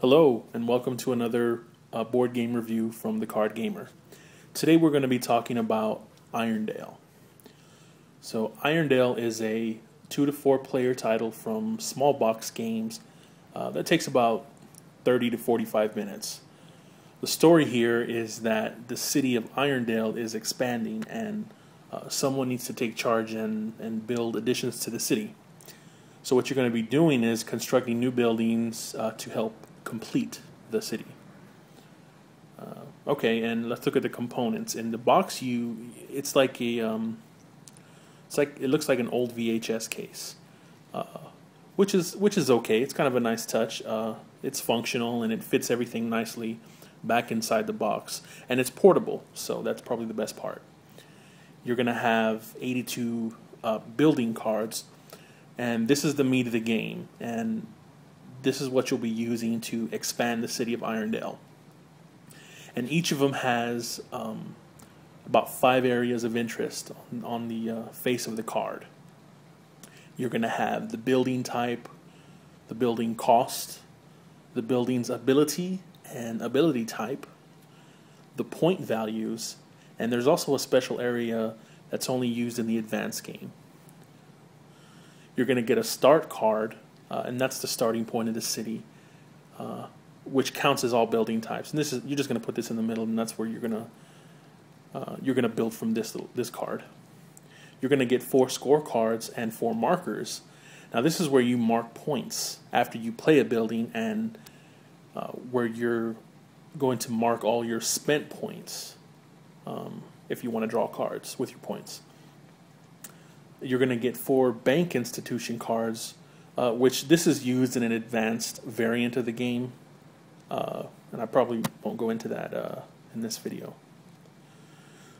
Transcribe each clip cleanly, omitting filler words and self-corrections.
Hello, and welcome to another board game review from the Card Gamer. Today we're going to be talking about Irondale. So Irondale is a 2 to 4 player title from Small Box Games that takes about 30 to 45 minutes. The story here is that the city of Irondale is expanding and someone needs to take charge and build additions to the city. So what you're going to be doing is constructing new buildings to help complete the city. Okay, and let's look at the components. In the box, it looks like an old VHS case, which is okay. It's kind of a nice touch. It's functional and it fits everything nicely back inside the box, and it's portable, so that's probably the best part. You're going to have 82 building cards, and this is the meat of the game, and this is what you'll be using to expand the city of Irondale. And each of them has about 5 areas of interest on the face of the card. You're going to have the building type, the building cost, the building's ability and ability type, the point values, and there's also a special area that's only used in the advanced game. You're going to get a start card, and that's the starting point of the city, which counts as all building types. And you're just going to put this in the middle, and that's where you're going to build from this card. You're going to get 4 scorecards and 4 markers. Now this is where you mark points after you play a building, and where you're going to mark all your spent points if you want to draw cards with your points. You're going to get 4 bank institution cards, which this is used in an advanced variant of the game, and I probably won't go into that in this video.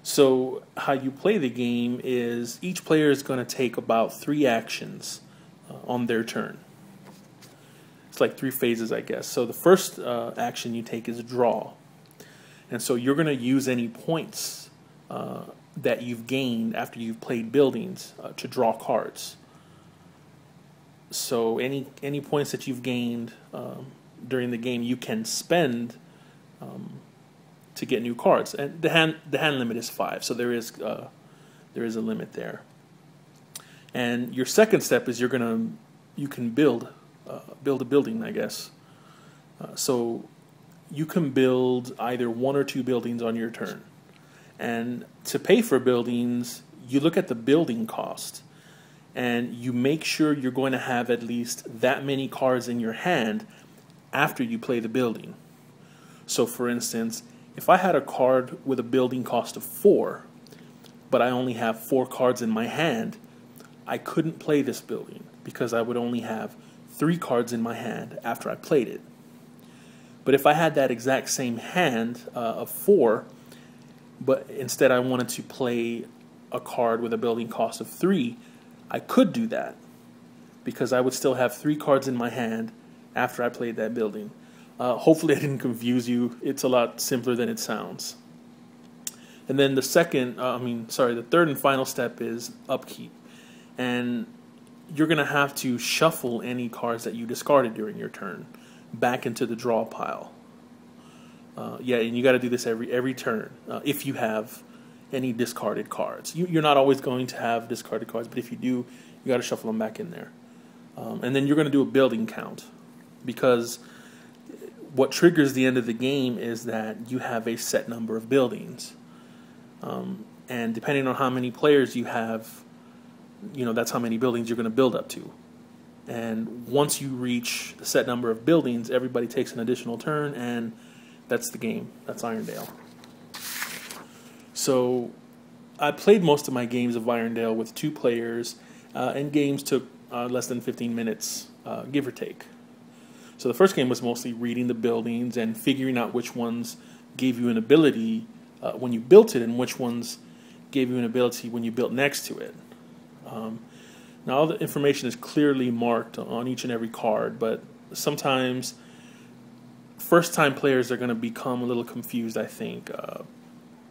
So how you play the game is each player is going to take about 3 actions on their turn. It's like 3 phases, I guess. So the first action you take is draw, and so you're going to use any points that you've gained after you've played buildings to draw cards. So any points that you've gained during the game, you can spend to get new cards. And the hand limit is 5, so there is a limit there. And your second step is you can build a building, I guess. So you can build either 1 or 2 buildings on your turn. And to pay for buildings, you look at the building cost, and you make sure you're going to have at least that many cards in your hand after you play the building. So for instance, if I had a card with a building cost of 4, but I only have 4 cards in my hand, I couldn't play this building because I would only have 3 cards in my hand after I played it. But if I had that exact same hand of 4, but instead I wanted to play a card with a building cost of 3, I could do that because I would still have 3 cards in my hand after I played that building. Hopefully I didn't confuse you. It's a lot simpler than it sounds. And then the third and final step is upkeep. And you're going to have to shuffle any cards that you discarded during your turn back into the draw pile. And you got to do this every turn if you have any discarded cards. You're not always going to have discarded cards, but if you do, you got to shuffle them back in there. And then you're going to do a building count, because what triggers the end of the game is that you have a set number of buildings. And depending on how many players you have, that's how many buildings you're going to build up to. And once you reach a set number of buildings, everybody takes an additional turn, and that's the game. That's Irondale. So I played most of my games of Irondale with 2 players, and games took less than 15 minutes, give or take. So the first game was mostly reading the buildings and figuring out which ones gave you an ability when you built it and which ones gave you an ability when you built next to it. Now all the information is clearly marked on each and every card, but sometimes first-time players are going to become a little confused, I think,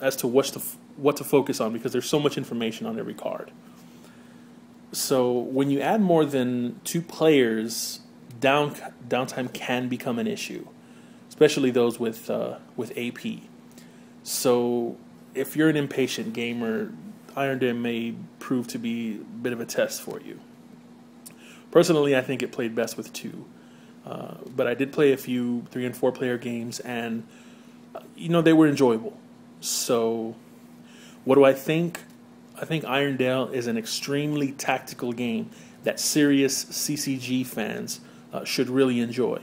as to what to focus on, because there's so much information on every card. So when you add more than 2 players, downtime can become an issue. especially those with AP. So if you're an impatient gamer, Irondale may prove to be a bit of a test for you. Personally, I think it played best with 2. But I did play a few 3 and 4 player games, and they were enjoyable. So what do I think? I think Irondale is an extremely tactical game that serious CCG fans should really enjoy.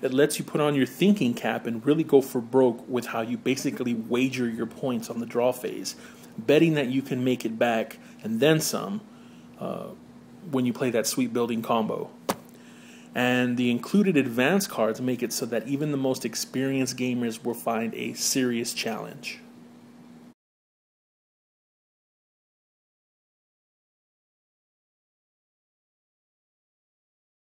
It lets you put on your thinking cap and really go for broke with how you basically wager your points on the draw phase, betting that you can make it back and then some when you play that sweet building combo. And the included advanced cards make it so that even the most experienced gamers will find a serious challenge.